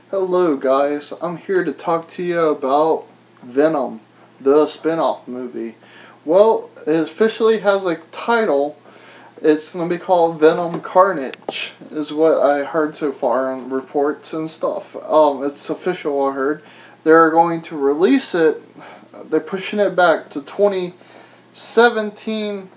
Hello guys, I'm here to talk to you about Venom, the spin-off movie. Well, it officially has a title. It's going to be called Venom Carnage, is what I heard so far on reports and stuff. It's official, I heard. They're going to release it, they're pushing it back to 2017.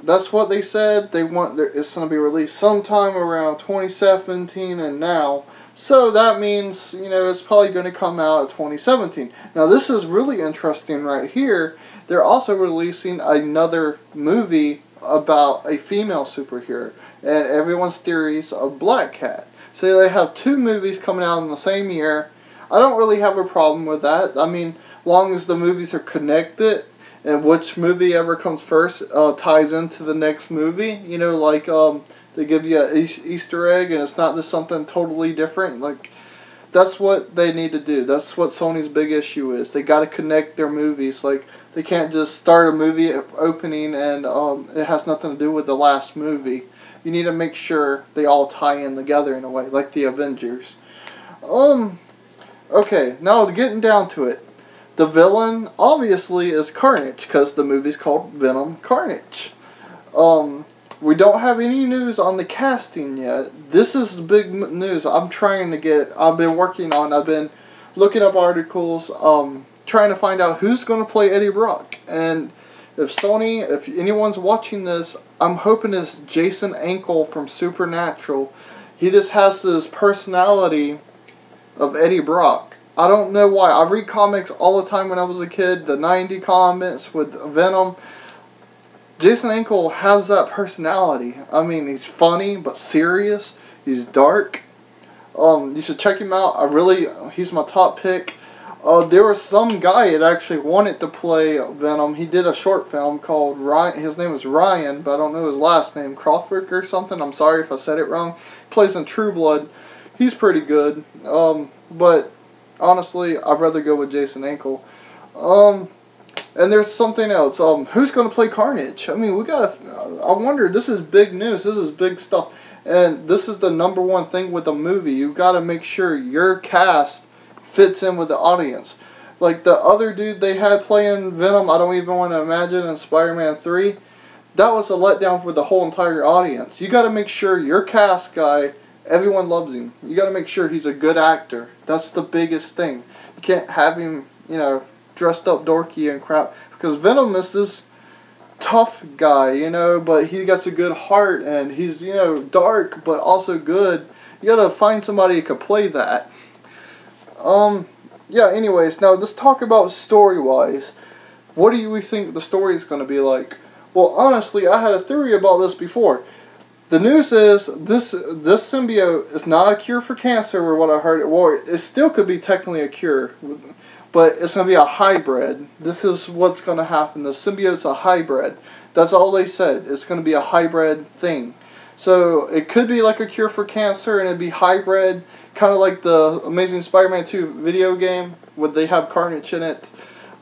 That's what they said. It's going to be released sometime around 2017 and now. So that means, it's probably going to come out in 2017. Now this is really interesting right here. They're also releasing another movie about a female superhero. And everyone's theories of Black Cat. So they have two movies coming out in the same year. I don't really have a problem with that. I mean, long as the movies are connected. And which movie ever comes first ties into the next movie. They give you an Easter egg and it's not just something totally different. That's what they need to do. That's what Sony's big issue is. They got to connect their movies. They can't just start a movie opening and it has nothing to do with the last movie. You need to make sure they all tie in together in a way, like the Avengers. Okay, now getting down to it. The villain, obviously, is Carnage, because the movie's called Venom Carnage. We don't have any news on the casting yet. This is the big news I've been working on. I've been looking up articles, trying to find out who's going to play Eddie Brock. And if anyone's watching this, I'm hoping it's Jason Ankle from Supernatural. He just has this personality of Eddie Brock. I don't know why. I read comics all the time when I was a kid. The 90 comics with Venom. Jason Ankle has that personality. I mean, he's funny but serious. He's dark. You should check him out. He's my top pick. There was some guy that actually wanted to play Venom. He did a short film called Ryan. His name was Ryan, but I don't know his last name. Crawford or something. I'm sorry if I said it wrong. He plays in True Blood. He's pretty good. But honestly, I'd rather go with Jason Ankle. And there's something else. Who's going to play Carnage? I mean, I wonder, this is big news. This is big stuff. And this is the number one thing with a movie. You got to make sure your cast fits in with the audience. Like the other dude they had playing Venom, I don't even want to imagine, in Spider-Man 3. That was a letdown for the whole entire audience. You got to make sure your cast guy, everyone loves him. You got to make sure he's a good actor. That's the biggest thing. You can't have him, dressed up dorky and crap. Because Venom is this tough guy, but he gets a good heart and he's, dark but also good. You got to find somebody who could play that. Yeah, anyways, now let's talk about story-wise. What do you think the story is going to be like? Well, honestly, I had a theory about this before. The news is this symbiote is not a cure for cancer, or what I heard. Well, it still could be technically a cure, but it's going to be a hybrid. This is what's going to happen. The symbiote's a hybrid. That's all they said. It's going to be a hybrid thing. So it could be like a cure for cancer, and it'd be hybrid, kind of like the Amazing Spider-Man 2 video game, where they have Carnage in it.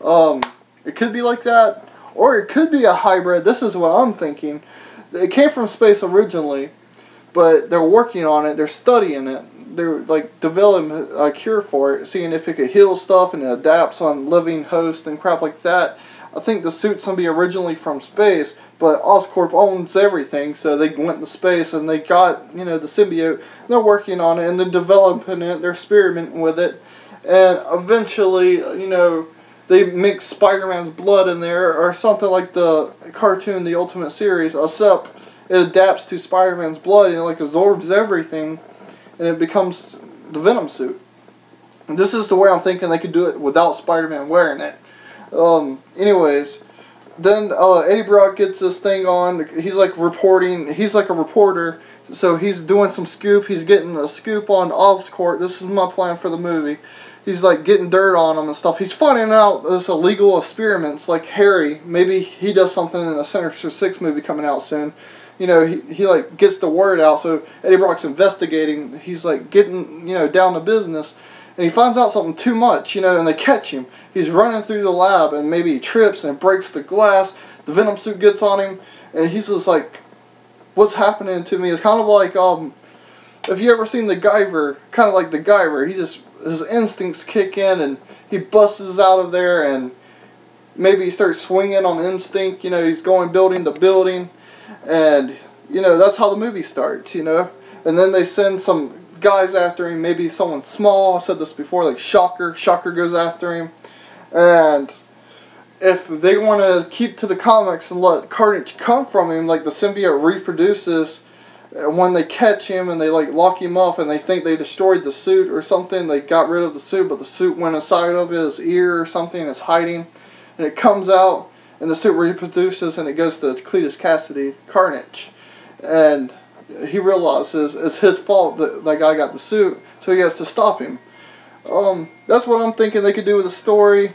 It could be like that, or it could be a hybrid. This is what I'm thinking. It came from space originally, but they're working on it. They're studying it. They're developing a cure for it, seeing if it could heal stuff and it adapts on living hosts and crap like that. I think the suit's going to be originally from space, but Oscorp owns everything, so they went to space and they got, the symbiote. They're working on it and they're developing it. They're experimenting with it, and eventually, they mix Spider-Man's blood in there, or something like the cartoon, The Ultimate Series, except it adapts to Spider-Man's blood and it absorbs everything, and it becomes the Venom suit. And this is the way I'm thinking they could do it without Spider-Man wearing it. Anyways, then Eddie Brock gets this thing on. He's reporting. He's like a reporter, so he's doing some scoop. He's getting a scoop on Oscorp. This is my plan for the movie. He's getting dirt on them and stuff. He's finding out this illegal experiments like Harry. Maybe he does something in the Sinister Six movie coming out soon. He gets the word out. So Eddie Brock's investigating. He's getting down to business, and he finds out something too much. And they catch him. He's running through the lab, and maybe he trips and breaks the glass. The Venom suit gets on him, and he's just what's happening to me? It's kind of like if you ever seen the Guyver, kind of like the Guyver, his instincts kick in and he busts out of there and maybe he starts swinging on instinct. You know, he's going building to building, and you know that's how the movie starts. You know, and then they send some guys after him. Maybe someone small. I said this before, like Shocker. Shocker goes after him, and if they want to keep to the comics and let Carnage come from him, like the symbiote reproduces. When they catch him and they like lock him up and they think they destroyed the suit or something, they got rid of the suit, but the suit went inside of his ear or something, and it's hiding, and it comes out and the suit reproduces and it goes to Cletus Cassidy, Carnage, and he realizes it's his fault that that guy got the suit, so he has to stop him. That's what I'm thinking they could do with the story.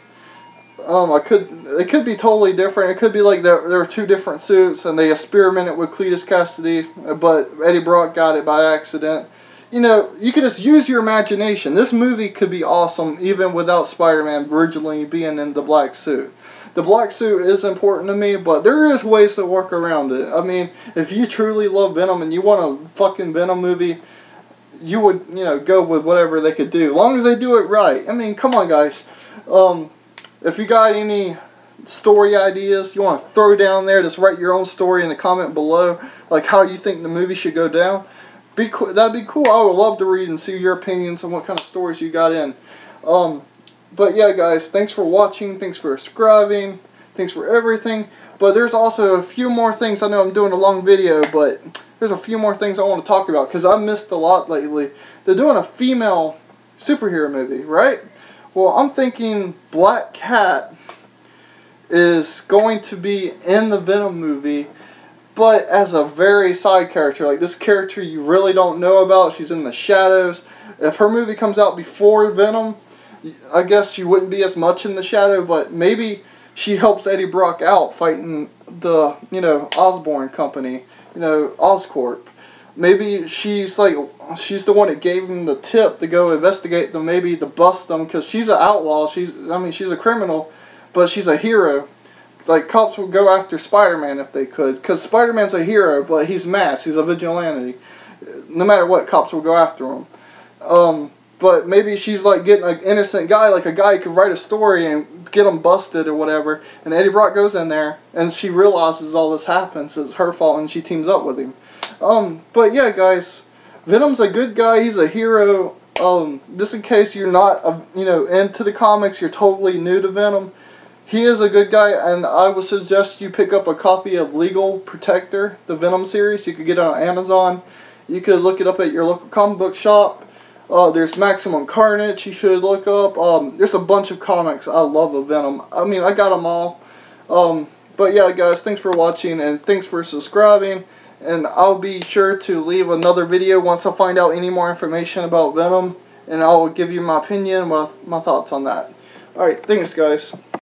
It could be totally different. It could be like there are two different suits and they experimented with Cletus Cassidy, but Eddie Brock got it by accident. You know, you could just use your imagination. This movie could be awesome even without Spider-Man originally being in the black suit. The black suit is important to me, but there is ways to work around it. I mean, if you truly love Venom and you want a fucking Venom movie, you would, you know, go with whatever they could do. As long as they do it right. I mean, come on, guys. If you got any story ideas you want to throw down there, just write your own story in the comment below, like how you think the movie should go down. That'd be cool. I would love to read and see your opinions on what kind of stories you got in. But yeah, guys, thanks for watching. Thanks for subscribing. Thanks for everything. But there's also a few more things. I know I'm doing a long video, but there's a few more things I want to talk about because I missed a lot lately. They're doing a female superhero movie, right? Well, I'm thinking Black Cat is going to be in the Venom movie, but as a very side character. Like this character you really don't know about. She's in the shadows. If her movie comes out before Venom, I guess she wouldn't be as much in the shadow, but maybe she helps Eddie Brock out fighting the, you know, Osborn company, you know, Oscorp. Maybe she's the one that gave him the tip to go investigate them, maybe to bust them, because she's an outlaw. She's a criminal, but she's a hero. Like, cops would go after Spider-Man if they could, because Spider-Man's a hero, but he's masked. He's a vigilante. No matter what, cops will go after him. But maybe she's like getting an innocent guy, like a guy who could write a story and get him busted or whatever, and Eddie Brock goes in there, and she realizes all this happens, it's her fault, and she teams up with him. But yeah, guys, Venom's a good guy. He's a hero. Just in case you're not, you know, into the comics, you're totally new to Venom. He is a good guy, and I would suggest you pick up a copy of Legal Protector, the Venom series. You could get it on Amazon. You could look it up at your local comic book shop. There's Venom Carnage you should look up. There's a bunch of comics I love of Venom. I mean, I got them all. But yeah, guys, thanks for watching, and thanks for subscribing. And I'll be sure to leave another video once I find out any more information about Venom, and I'll give you my opinion, my thoughts on that. Alright, thanks, guys.